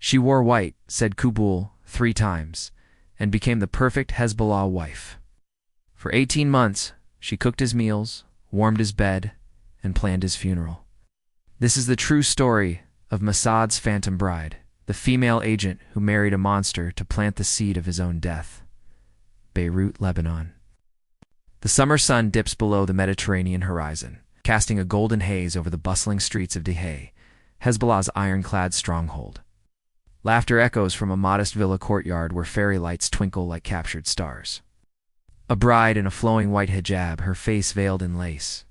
She wore white, said Qubool 3 times, and became the perfect Hezbollah wife. For 18 months, she cooked his meals, warmed his bed, and planned his funeral. This is the true story of MOSSAD's Phantom Bride, the female agent who married a monster to plant the seed of his own death. Beirut, Lebanon. The summer sun dips below the Mediterranean horizon, casting a golden haze over the bustling streets of Dehay, Hezbollah's ironclad stronghold. Laughter echoes from a modest villa courtyard where fairy lights twinkle like captured stars. A bride in a flowing white hijab, her face veiled in lace,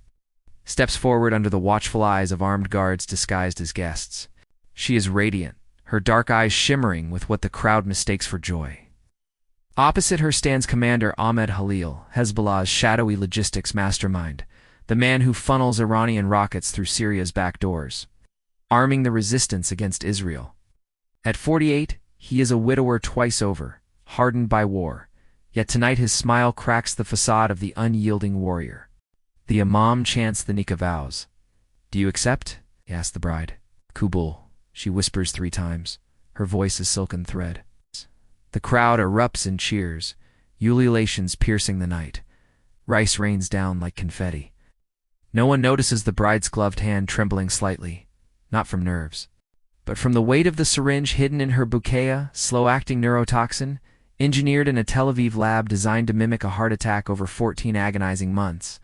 steps forward under the watchful eyes of armed guards disguised as guests. She is radiant, her dark eyes shimmering with what the crowd mistakes for joy. Opposite her stands Commander Ahmed Halil, Hezbollah's shadowy logistics mastermind, the man who funnels Iranian rockets through Syria's back doors, arming the resistance against Israel. At 48, he is a widower twice over, hardened by war, yet tonight his smile cracks the facade of the unyielding warrior. The imam chants the nikah vows. "Do you accept?" asks the bride. "Qubool," she whispers 3 times, her voice a silken thread. The crowd erupts in cheers, ululations piercing the night. Rice rains down like confetti. No one notices the bride's gloved hand trembling slightly, not from nerves, but from the weight of the syringe hidden in her bouquet, slow-acting neurotoxin, engineered in a Tel Aviv lab designed to mimic a heart attack over 14 agonizing months.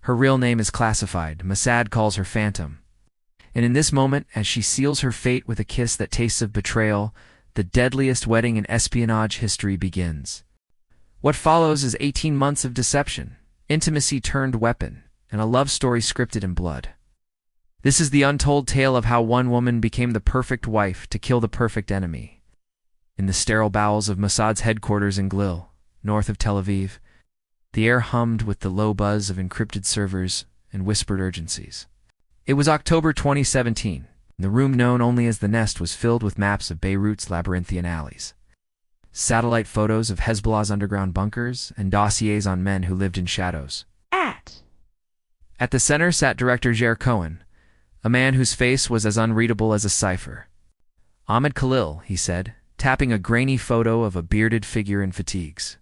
Her real name is classified. MOSSAD calls her Phantom. And in this moment, as she seals her fate with a kiss that tastes of betrayal, the deadliest wedding in espionage history begins. What follows is 18 months of deception, intimacy turned weapon, and a love story scripted in blood. This is the untold tale of how one woman became the perfect wife to kill the perfect enemy. In the sterile bowels of MOSSAD's headquarters in Glil, north of Tel Aviv, the air hummed with the low buzz of encrypted servers and whispered urgencies. It was October 2017. The room known only as the Nest was filled with maps of Beirut's labyrinthian alleys, satellite photos of Hezbollah's underground bunkers, and dossiers on men who lived in shadows. At the center sat director Jair Cohen, a man whose face was as unreadable as a cipher. "Ahmed Khalil," he said, tapping a grainy photo of a bearded figure in fatigues.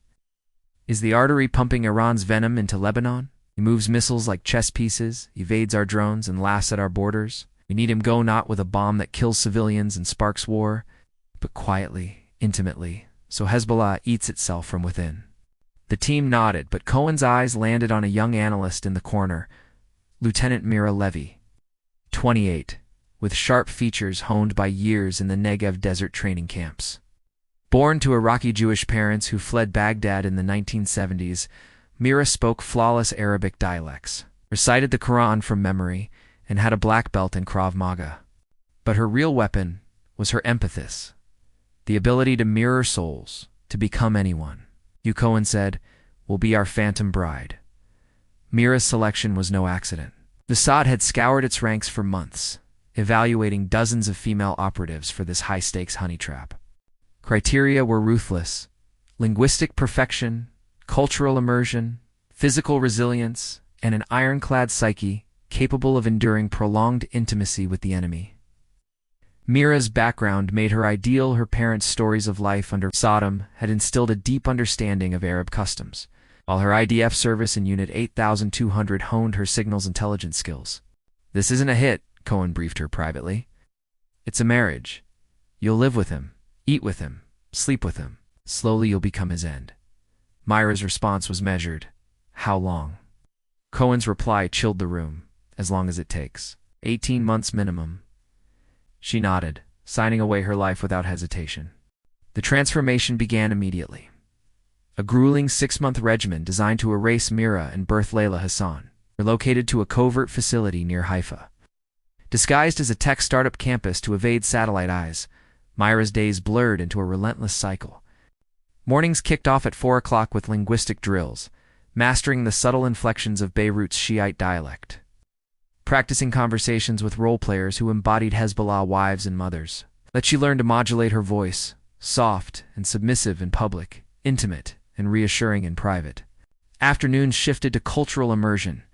"Is the artery pumping Iran's venom into Lebanon? He moves missiles like chess pieces, evades our drones, and laughs at our borders. We need him go not with a bomb that kills civilians and sparks war, but quietly, intimately, so Hezbollah eats itself from within." The team nodded, but Cohen's eyes landed on a young analyst in the corner, Lieutenant Mira Levy, 28, with sharp features honed by years in the Negev desert training camps. Born to Iraqi Jewish parents who fled Baghdad in the 1970s, Mira spoke flawless Arabic dialects, recited the Quran from memory, and had a black belt in Krav Maga. But her real weapon was her empathis, the ability to mirror souls, to become anyone. "You," Cohen said, "will be our Phantom Bride." Mira's selection was no accident. MOSSAD had scoured its ranks for months, evaluating dozens of female operatives for this high-stakes honey trap. Criteria were ruthless: linguistic perfection, cultural immersion, physical resilience, and an ironclad psyche capable of enduring prolonged intimacy with the enemy. Mira's background made her ideal. Her parents' stories of life under Saddam had instilled a deep understanding of Arab customs, while her IDF service in Unit 8200 honed her signals intelligence skills. "This isn't a hit," Cohen briefed her privately. "It's a marriage. You'll live with him, eat with him, sleep with him. Slowly you'll become his end." Mira's response was measured. "How long?" Cohen's reply chilled the room. "As long as it takes. 18 months minimum." She nodded, signing away her life without hesitation. The transformation began immediately. A grueling 6-month regimen designed to erase Mira and birth Layla Hassan, relocated to a covert facility near Haifa. Disguised as a tech startup campus to evade satellite eyes, Mira's days blurred into a relentless cycle. Mornings kicked off at 4 o'clock with linguistic drills, mastering the subtle inflections of Beirut's Shiite dialect. Practicing conversations with role-players who embodied Hezbollah wives and mothers. She learned to modulate her voice, soft and submissive in public, intimate and reassuring in private. Afternoons shifted to cultural immersion,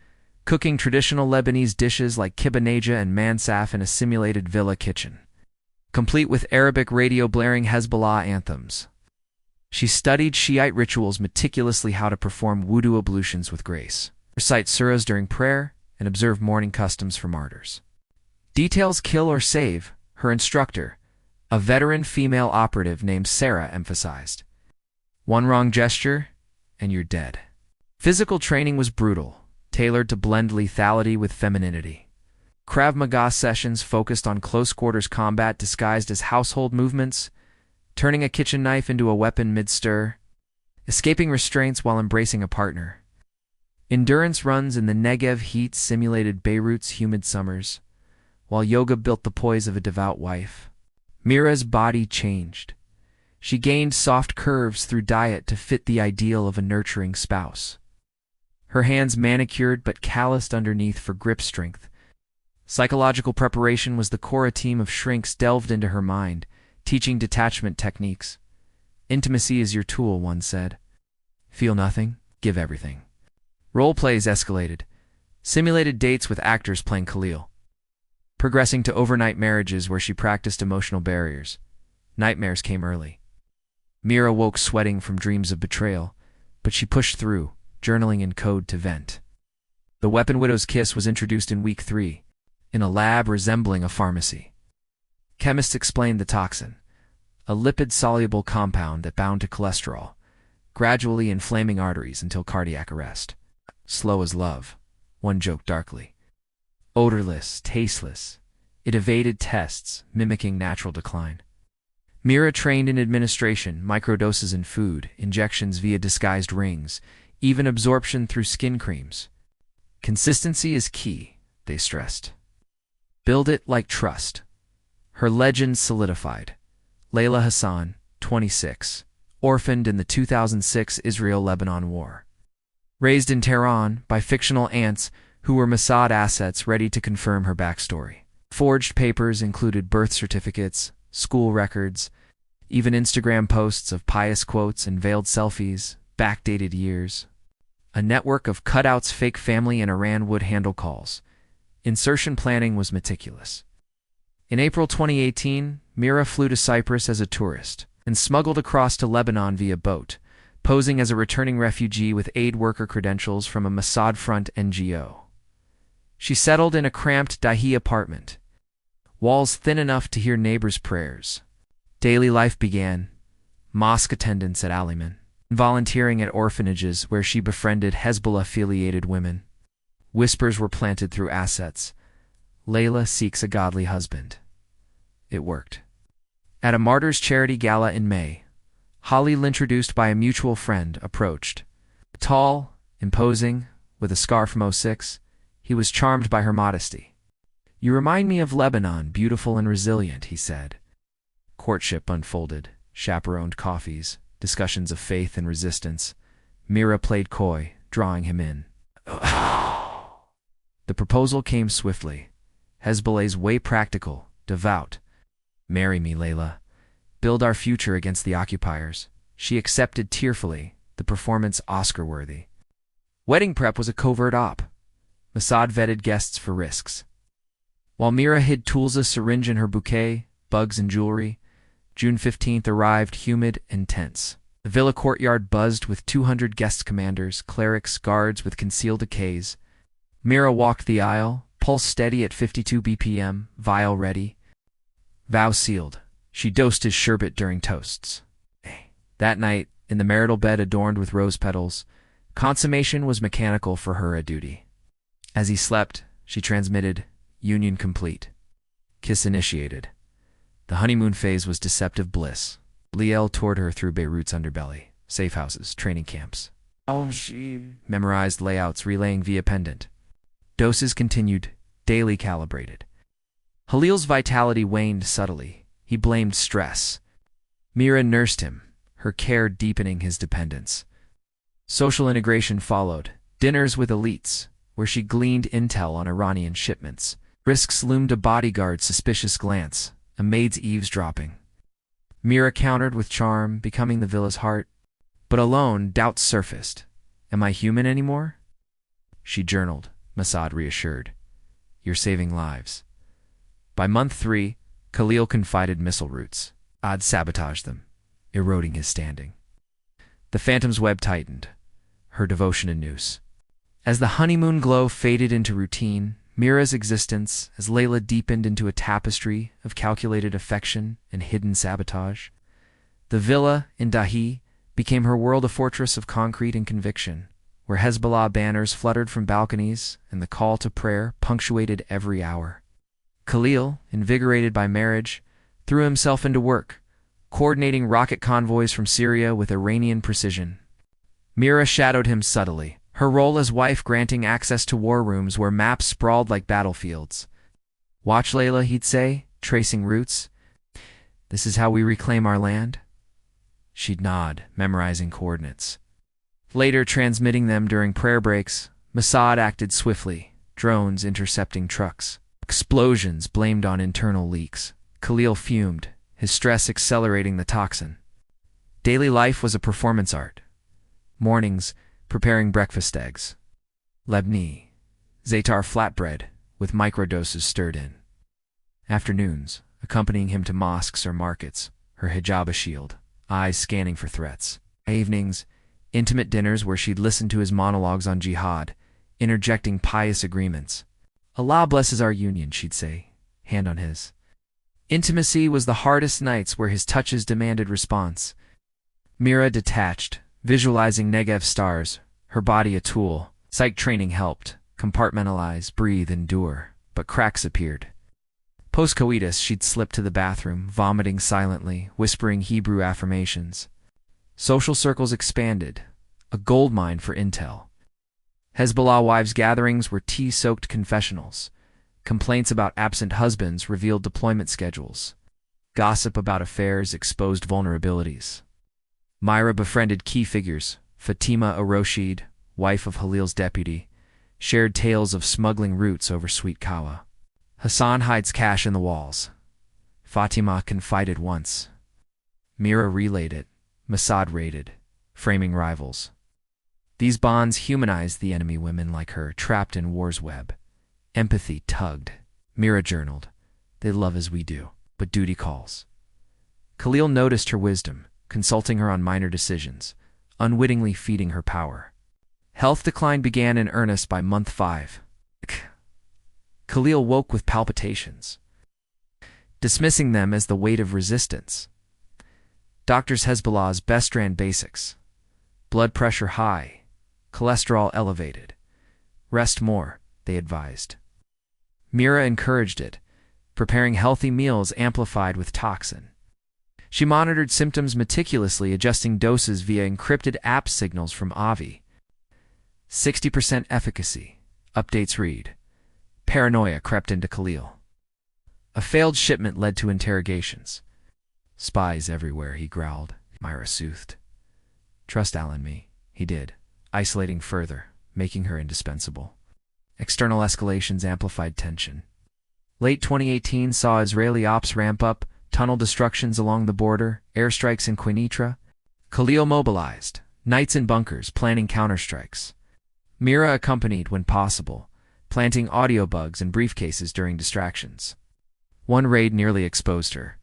cooking traditional Lebanese dishes like kibbeh naja and mansaf in a simulated villa kitchen. complete with Arabic radio blaring Hezbollah anthems. She studied Shiite rituals meticulously, how to perform wudu ablutions with grace, recite surahs during prayer, and observe mourning customs for martyrs. Details kill or save, her instructor, a veteran female operative named Sarah, emphasized. One wrong gesture, and you're dead. Physical training was brutal, tailored to blend lethality with femininity. Krav Maga sessions focused on close-quarters combat disguised as household movements, turning a kitchen knife into a weapon mid-stir, escaping restraints while embracing a partner. Endurance runs in the Negev heat simulated Beirut's humid summers, while yoga built the poise of a devout wife. Mira's body changed. She gained soft curves through diet to fit the ideal of a nurturing spouse. Her hands manicured but calloused underneath for grip strength. Psychological preparation was the core. A team of shrinks delved into her mind, teaching detachment techniques. Intimacy is your tool, one said. Feel nothing, give everything. Role plays escalated. Simulated dates with actors playing Khalil. Progressing to overnight marriages where she practiced emotional barriers. Nightmares came early. Mira woke sweating from dreams of betrayal, but she pushed through, journaling in code to vent. The weapon widow's kiss was introduced in week 3, in a lab resembling a pharmacy. Chemists explained the toxin, a lipid-soluble compound that bound to cholesterol, gradually inflaming arteries until cardiac arrest. Slow as love, one joked darkly. Odorless, tasteless, it evaded tests, mimicking natural decline. Mira trained in administration, microdoses in food, injections via disguised rings, even absorption through skin creams. Consistency is key, they stressed. Build it like trust. Her legend solidified. Layla Hassan, 26, orphaned in the 2006 Israel-Lebanon War. Raised in Tehran by fictional aunts who were Mossad assets ready to confirm her backstory. Forged papers included birth certificates, school records, even Instagram posts of pious quotes and veiled selfies, backdated years. A network of cutouts fake family in Iran would handle calls. Insertion planning was meticulous. In April 2018, Mira flew to Cyprus as a tourist and smuggled across to Lebanon via boat, posing as a returning refugee with aid worker credentials from a Mossad Front NGO. She settled in a cramped Dahi apartment, walls thin enough to hear neighbors' prayers. Daily life began, mosque attendance at Aliman, volunteering at orphanages where she befriended Hezbollah-affiliated women. Whispers were planted through assets. Layla seeks a godly husband. It worked. At a martyrs' charity gala in May, Halil, introduced by a mutual friend, approached. Tall, imposing, with a scar from '06, he was charmed by her modesty. "You remind me of Lebanon, beautiful and resilient," he said. Courtship unfolded, chaperoned coffees, discussions of faith and resistance. Mira played coy, drawing him in. The proposal came swiftly. Hezbollah's way practical, devout. "Marry me, Layla. Build our future against the occupiers." She accepted tearfully, the performance Oscar-worthy. Wedding prep was a covert op. Mossad vetted guests for risks. While Mira hid Tulsa's syringe in her bouquet, bugs and jewelry, June 15th arrived humid and tense. The villa courtyard buzzed with 200 guest commanders, clerics, guards with concealed AKs. Mira walked the aisle, pulse steady at 52 BPM, vial ready. Vow sealed. She dosed his sherbet during toasts. That night, in the marital bed adorned with rose petals, consummation was mechanical for her, a duty. As he slept, she transmitted, "Union complete. Kiss initiated." The honeymoon phase was deceptive bliss. Liel toured her through Beirut's underbelly, safe houses, training camps. She memorized layouts, relaying via pendant. Doses continued, daily calibrated. Halil's vitality waned subtly. He blamed stress. Mira nursed him, her care deepening his dependence. Social integration followed, dinners with elites, where she gleaned intel on Iranian shipments. Risks loomed: a bodyguard's suspicious glance, a maid's eavesdropping. Mira countered with charm, becoming the villa's heart. But alone, doubts surfaced. "Am I human anymore?" She journaled. Mossad reassured. "You're saving lives." By month 3, Khalil confided missile routes. I'd sabotage them, eroding his standing. The Phantom's web tightened, her devotion a noose. As the honeymoon glow faded into routine, Mira's existence, as Layla deepened into a tapestry of calculated affection and hidden sabotage, the villa in Dahi became her world a fortress of concrete and conviction, where Hezbollah banners fluttered from balconies and the call to prayer punctuated every hour. Khalil, invigorated by marriage, threw himself into work, coordinating rocket convoys from Syria with Iranian precision. Mira shadowed him subtly, her role as wife granting access to war rooms where maps sprawled like battlefields. "Watch, Layla," he'd say, tracing routes. "This is how we reclaim our land." She'd nod, memorizing coordinates. Later, transmitting them during prayer breaks, MOSSAD acted swiftly, drones intercepting trucks. Explosions blamed on internal leaks. Khalil fumed, his stress accelerating the toxin. Daily life was a performance art. Mornings, preparing breakfast eggs. Lebni, za'atar flatbread, with microdoses stirred in. Afternoons, accompanying him to mosques or markets, her hijab a shield, eyes scanning for threats. Evenings, intimate dinners where she'd listen to his monologues on jihad, interjecting pious agreements. "Allah blesses our union," she'd say, hand on his. Intimacy was the hardest nights where his touches demanded response. Mira detached, visualizing Negev stars, her body a tool. Psych training helped, compartmentalize, breathe, endure, but cracks appeared. Post-coitus, she'd slip to the bathroom, vomiting silently, whispering Hebrew affirmations. Social circles expanded, a goldmine for intel. Hezbollah wives' gatherings were tea-soaked confessionals. Complaints about absent husbands revealed deployment schedules. Gossip about affairs exposed vulnerabilities. Myra befriended key figures. Fatima Aroshid, wife of Halil's deputy, shared tales of smuggling routes over Sweet Kawa. Hassan hides cash in the walls. Fatima confided once. Mira relayed it. MOSSAD raided, framing rivals. These bonds humanized the enemy women like her, trapped in war's web. Empathy tugged. Mira journaled. "They love as we do, but duty calls." Khalil noticed her wisdom, consulting her on minor decisions, unwittingly feeding her power. Health decline began in earnest by month 5. Khalil woke with palpitations, dismissing them as the weight of resistance. Doctors Hezbollah's best ran basics. Blood pressure high, cholesterol elevated. Rest more, they advised. Mira encouraged it, preparing healthy meals amplified with toxin. She monitored symptoms meticulously, adjusting doses via encrypted app signals from Avi. 60% efficacy, updates read. Paranoia crept into Khalil. A failed shipment led to interrogations. "Spies everywhere," he growled. Myra soothed. "Trust Al and me." He did, isolating further, making her indispensable. External escalations amplified tension. Late 2018 saw Israeli ops ramp up, tunnel destructions along the border, airstrikes in Quneitra. Khalil mobilized, nights in bunkers planning counterstrikes. Mira accompanied when possible, planting audio bugs in briefcases during distractions. One raid nearly exposed her.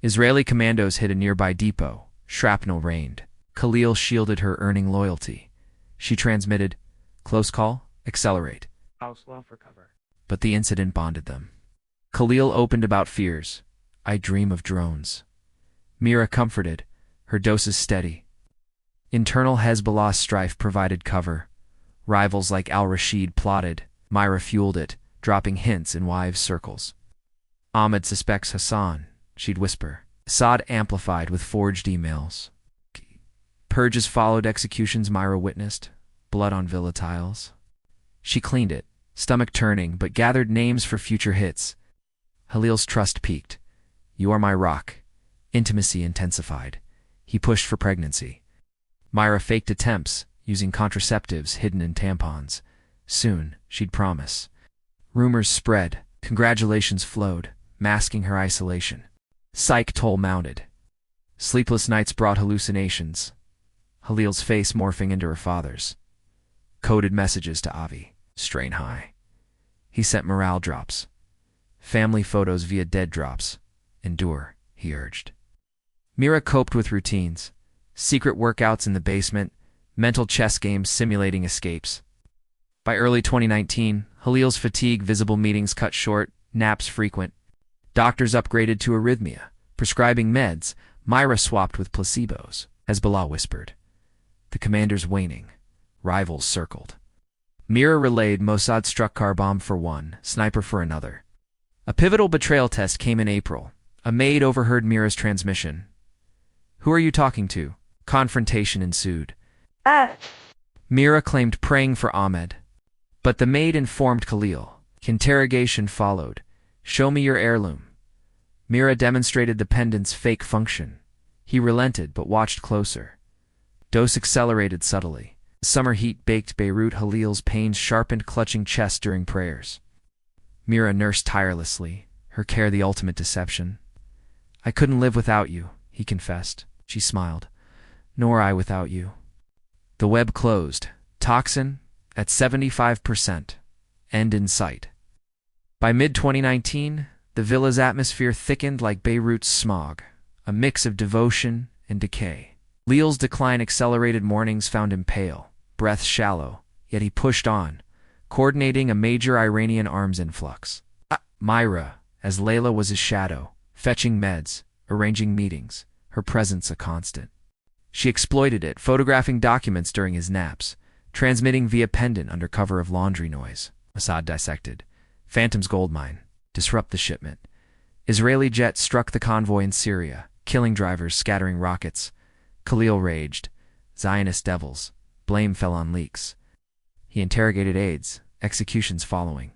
Israeli commandos hit a nearby depot. Shrapnel rained. Khalil shielded her, earning loyalty. She transmitted, "Close call, accelerate." House law for cover. But the incident bonded them. Khalil opened about fears. "I dream of drones." Mira comforted, her doses steady. Internal Hezbollah strife provided cover. Rivals like al-Rashid plotted. Myra fueled it, dropping hints in wives' circles. "Ahmed suspects Hassan," she'd whisper. Assad amplified with forged emails. Purges followed executions Myra witnessed, blood on villa tiles. She cleaned it, stomach turning, but gathered names for future hits. Halil's trust peaked. "You are my rock." Intimacy intensified. He pushed for pregnancy. Myra faked attempts, using contraceptives hidden in tampons. Soon, she'd promise. Rumors spread. Congratulations flowed, masking her isolation. Psych toll mounted. Sleepless nights brought hallucinations. Halil's face morphing into her father's. Coded messages to Avi. Strain high. He sent morale drops. Family photos via dead drops. Endure, he urged. Mira coped with routines, secret workouts in the basement, mental chess games simulating escapes. By early 2019, Halil's fatigue, visible meetings cut short, naps frequent. Doctors upgraded to arrhythmia, prescribing meds. Myra swapped with placebos. Hezbollah whispered. The commander's waning. Rivals circled. Mira relayed Mossad struck car bomb for one, sniper for another. A pivotal betrayal test came in April. A maid overheard Mira's transmission. Who are you talking to? Confrontation ensued. Mira claimed praying for Ahmed. But the maid informed Khalil. Interrogation followed. Show me your heirloom. Mira demonstrated the pendant's fake function. He relented but watched closer. Dose accelerated subtly. Summer heat baked Beirut. Halil's pains sharpened clutching chest during prayers. Mira nursed tirelessly, her care the ultimate deception. I couldn't live without you, he confessed. She smiled. Nor I without you. The web closed. Toxin at 75%. End in sight. By mid-2019, the villa's atmosphere thickened like Beirut's smog, a mix of devotion and decay. Leal's decline accelerated. Mornings found him pale, breath shallow, yet he pushed on, coordinating a major Iranian arms influx. Myra, as Layla was his shadow, fetching meds, arranging meetings, her presence a constant. She exploited it, photographing documents during his naps, transmitting via pendant under cover of laundry noise. MOSSAD dissected. Phantom's gold mine. Disrupt the shipment. Israeli jets struck the convoy in Syria, killing drivers, scattering rockets. Khalil raged. Zionist devils. Blame fell on leaks. He interrogated aides, executions following.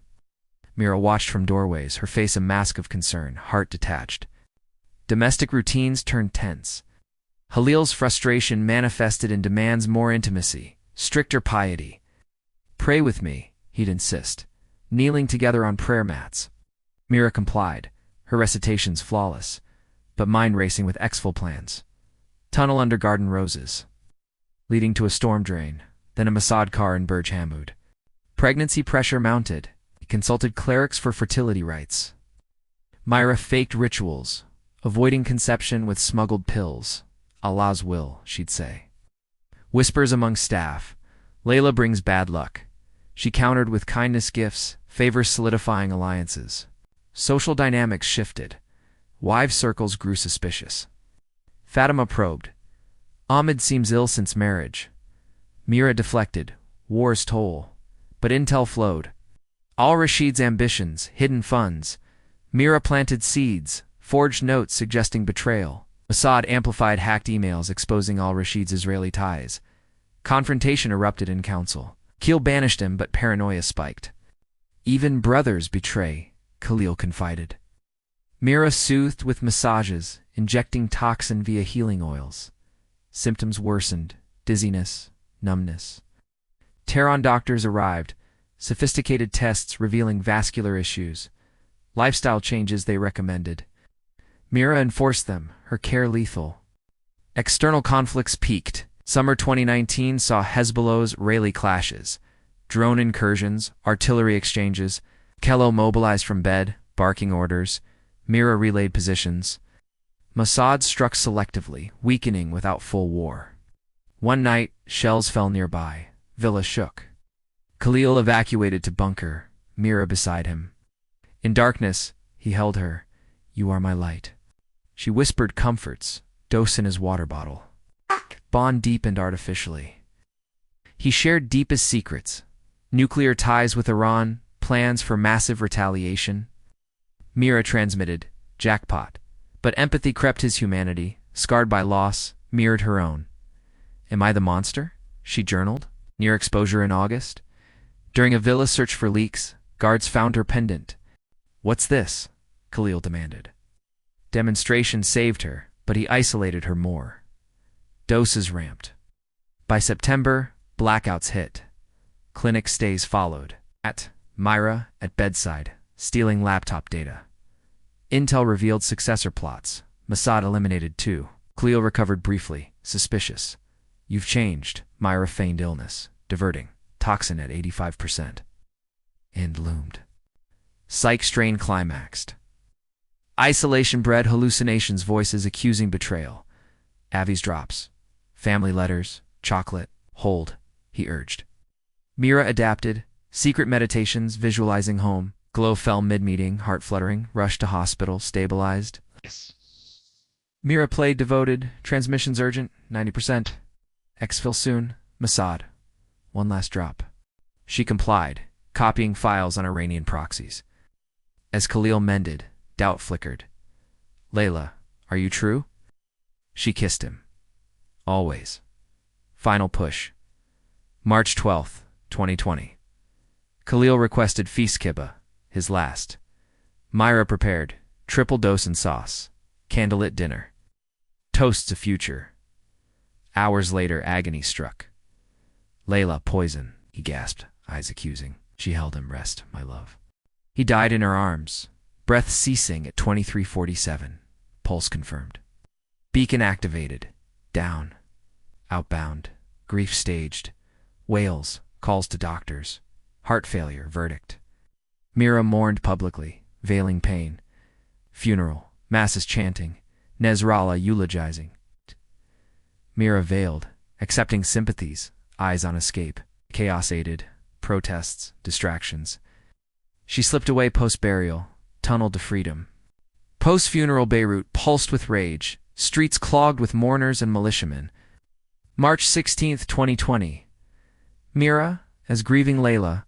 Mira watched from doorways, her face a mask of concern, heart detached. Domestic routines turned tense. Halil's frustration manifested in demands: more intimacy, stricter piety. Pray with me, he'd insist, kneeling together on prayer mats. Mira complied, her recitations flawless, but mind racing with exfil plans. Tunnel under garden roses, leading to a storm drain, then a MOSSAD car in Burj Hammoud. Pregnancy pressure mounted. He consulted clerics for fertility rites. Myra faked rituals, avoiding conception with smuggled pills. Allah's will, she'd say. Whispers among staff. Layla brings bad luck. She countered with kindness gifts, favors solidifying alliances. Social dynamics shifted. Wives' circles grew suspicious. Fatima probed. Ahmed seems ill since marriage. Mira deflected. War's toll. But intel flowed. Al-Rashid's ambitions, hidden funds. Mira planted seeds, forged notes suggesting betrayal. MOSSAD amplified hacked emails exposing Al-Rashid's Israeli ties. Confrontation erupted in council. Keel banished him, but paranoia spiked. Even brothers betray, Khalil confided. Mira soothed with massages, injecting toxin via healing oils. Symptoms worsened, dizziness, numbness. Tehran doctors arrived, sophisticated tests revealing vascular issues, lifestyle changes they recommended. Mira enforced them, her care lethal. External conflicts peaked. Summer 2019 saw Hezbollah's Israeli clashes, drone incursions, artillery exchanges. Kello mobilized from bed, barking orders. Mira relayed positions. MOSSAD struck selectively, weakening without full war. One night, shells fell nearby. Villa shook. Khalil evacuated to bunker, Mira beside him. In darkness, he held her. You are my light. She whispered comforts, dose in his water bottle. Bond deepened artificially. He shared deepest secrets. Nuclear ties with Iran, plans for massive retaliation. Mira transmitted, jackpot. But empathy crept his humanity, scarred by loss, mirrored her own. Am I the monster? She journaled, near exposure in August. During a villa search for leaks, guards found her pendant. What's this? Khalil demanded. Demonstration saved her, but he isolated her more. Doses ramped. By September, blackouts hit. Clinic stays followed. Myra, at bedside, stealing laptop data. Intel revealed successor plots. MOSSAD eliminated 2. Khalil recovered briefly, suspicious. You've changed. Myra feigned illness, diverting. Toxin at 85%. End loomed. Psych strain climaxed. Isolation bred hallucinations, voices accusing betrayal. Avi's drops. Family letters. Chocolate. Hold, he urged. Mira adapted. Secret meditations, visualizing home. Glow fell mid-meeting, heart fluttering, rushed to hospital, stabilized. Yes. Mira played devoted, transmissions urgent, 90%. Exfil soon, MOSSAD. One last drop. She complied, copying files on Iranian proxies. As Khalil mended, doubt flickered. Layla, are you true? She kissed him. Always. Final push. March 12th, 2020. Khalil requested feast kibbeh, his last. Myra prepared, triple dose and sauce. Candlelit dinner. Toasts a future. Hours later, agony struck. Layla, poison, he gasped, eyes accusing. She held him. Rest, my love. He died in her arms, breath ceasing at 23:47. Pulse confirmed. Beacon activated. Down. Outbound. Grief staged. Wails. Calls to doctors. Heart failure. Verdict. Mira mourned publicly, veiling pain. Funeral. Masses chanting. Nasrallah eulogizing. Mira veiled, accepting sympathies, eyes on escape. Chaos aided. Protests. Distractions. She slipped away post-burial, tunneled to freedom. Post-funeral Beirut pulsed with rage, streets clogged with mourners and militiamen. March 16th, 2020. Mira, as grieving Layla,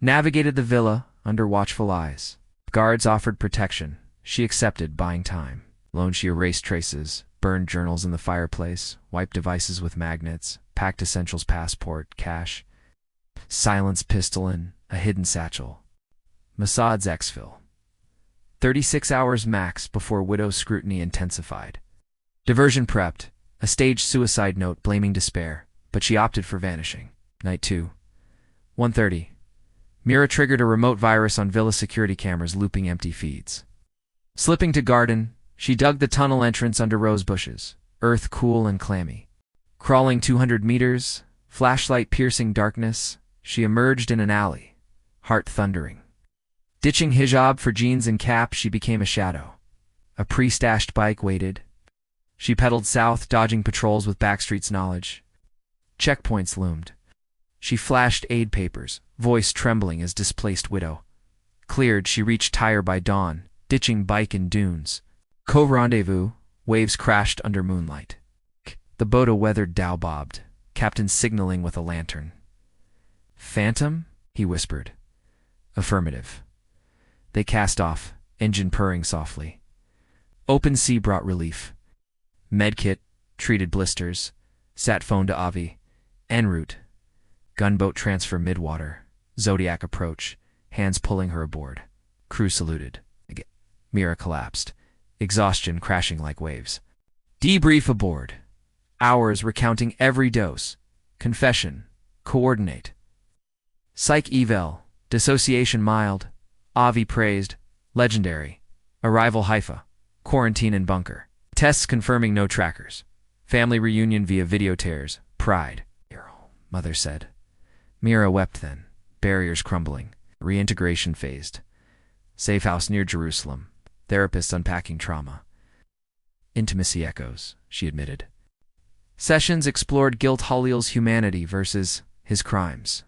navigated the villa under watchful eyes. Guards offered protection. She accepted, buying time. Alone she erased traces, burned journals in the fireplace, wiped devices with magnets, packed essentials, passport, cash. Silenced pistol in a hidden satchel. MOSSAD's exfil. 36 hours max before widow's scrutiny intensified. Diversion prepped, a staged suicide note blaming despair, but she opted for vanishing. Night 2. 1:30. Mira triggered a remote virus on villa security cameras looping empty feeds. Slipping to garden, she dug the tunnel entrance under rose bushes, earth cool and clammy. Crawling 200 meters, flashlight piercing darkness, she emerged in an alley, heart thundering. Ditching hijab for jeans and cap, she became a shadow. A pre-stashed bike waited. She pedaled south, dodging patrols with backstreets knowledge. Checkpoints loomed. She flashed aid papers, voice trembling as displaced widow. Cleared, she reached Tyre by dawn, ditching bike in dunes. Cove rendezvous, waves crashed under moonlight. The boat a weathered dow bobbed, captain signaling with a lantern. Phantom? He whispered. Affirmative. They cast off, engine purring softly. Open sea brought relief. Medkit, treated blisters, sat phone to Avi. En route. Gunboat transfer midwater. Zodiac approach, hands pulling her aboard. Crew saluted. Mira collapsed, exhaustion crashing like waves. Debrief aboard. Hours recounting every dose. Confession. Coordinate. Psych eval. Dissociation mild. Avi praised. Legendary. Arrival Haifa. Quarantine in bunker. Tests confirming no trackers. Family reunion via video tears. Pride. Mother said. Mira wept then. Barriers crumbling. Reintegration phased. Safe house near Jerusalem. Therapists unpacking trauma. Intimacy echoes, she admitted. Sessions explored guilt Halil's humanity versus his crimes.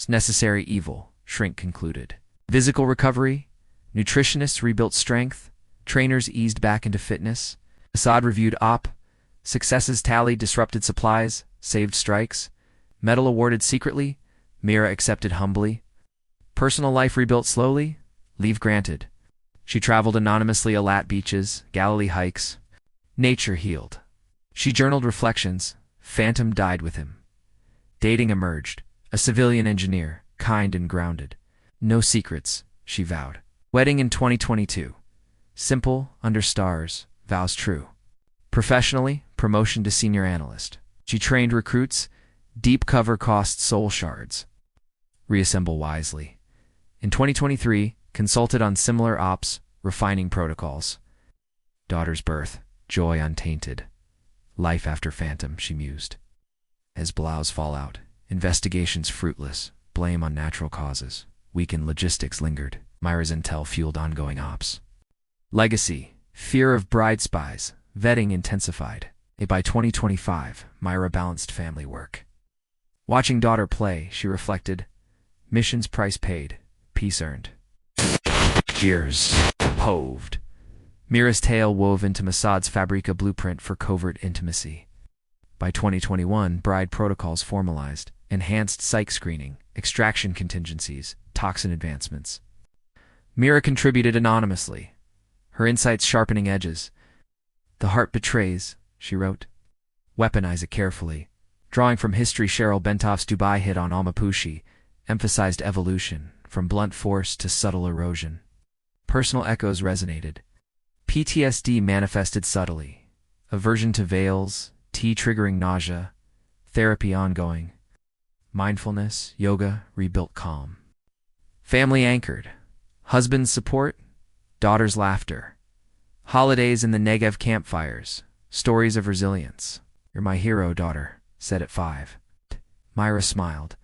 Necessary evil, Shrink concluded. Physical recovery, nutritionists rebuilt strength, trainers eased back into fitness. Assad reviewed op, successes tallied disrupted supplies, saved strikes. Medal awarded secretly, Mira accepted humbly. Personal life rebuilt slowly, leave granted. She traveled anonymously Alat beaches, Galilee hikes. Nature healed. She journaled reflections. Phantom died with him. Dating emerged. A civilian engineer, kind and grounded. No secrets, she vowed. Wedding in 2022. Simple, under stars, vows true. Professionally, promotion to senior analyst. She trained recruits. Deep cover cost soul shards. Reassemble wisely. In 2023, consulted on similar ops, refining protocols. Daughter's birth, joy untainted. Life after Phantom, she mused. Hezbollah's fallout, investigations fruitless, blame on natural causes. Weakened logistics lingered. Myra's intel fueled ongoing ops. Legacy, Fear of bride spies. Vetting intensified. By 2025, Myra balanced family work. Watching daughter play, she reflected, missions price paid, peace earned. Gears hoved. Mira's tale wove into MOSSAD's Fabrica blueprint for covert intimacy. By 2021, bride protocols formalized, enhanced psych screening, extraction contingencies, toxin advancements. Mira contributed anonymously, her insights sharpening edges. The heart betrays, she wrote. Weaponize it carefully. Drawing from history, Cheryl Bentoff's Dubai hit on Almapushi emphasized evolution, from blunt force to subtle erosion. Personal echoes resonated. PTSD manifested subtly. Aversion to veils, tea triggering nausea, therapy ongoing. Mindfulness, yoga, rebuilt calm. Family anchored. Husband's support, daughter's laughter. Holidays in the Negev campfires, stories of resilience. You're my hero, daughter, said at 5. Myra smiled.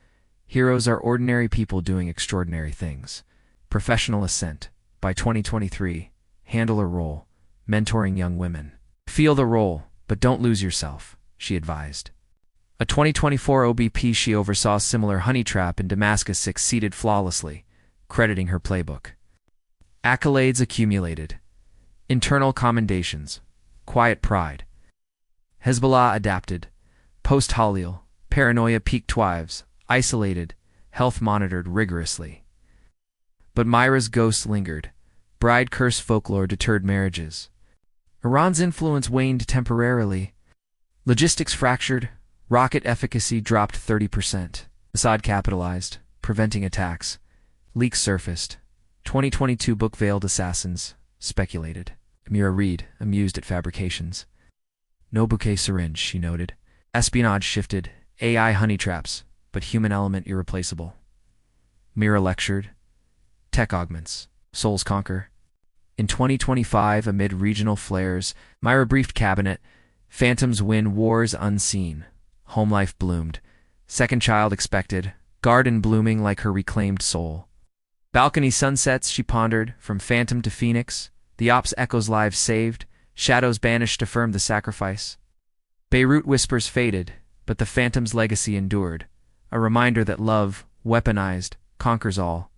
Heroes are ordinary people doing extraordinary things. Professional ascent. By 2023, handle a role, mentoring young women. Feel the role, but don't lose yourself, she advised. A 2024 OBP she oversaw similar honey trap in Damascus succeeded flawlessly, crediting her playbook. Accolades accumulated. Internal commendations. Quiet pride. Hezbollah adapted. Post-Halil. Paranoia peaked twives. Isolated. Health monitored rigorously. But Myra's ghost lingered. Bride curse folklore deterred marriages. Iran's influence waned temporarily. Logistics fractured. Rocket efficacy dropped 30%. Mossad capitalized, preventing attacks. Leaks surfaced. 2022 book veiled assassins speculated. Mira Reed, amused at fabrications. No bouquet syringe, she noted. Espionage shifted. AI honey traps, but human element irreplaceable. Mira lectured. Tech augments. Souls conquer. In 2025, amid regional flares, Myra briefed cabinet. Phantoms win wars unseen. Home life bloomed. Second child expected. Garden blooming like her reclaimed soul. Balcony sunsets, she pondered, from phantom to phoenix. The ops echoes lives saved. Shadows banished affirmed the sacrifice. Beirut whispers faded, but the phantom's legacy endured. A reminder that love, weaponized, conquers all.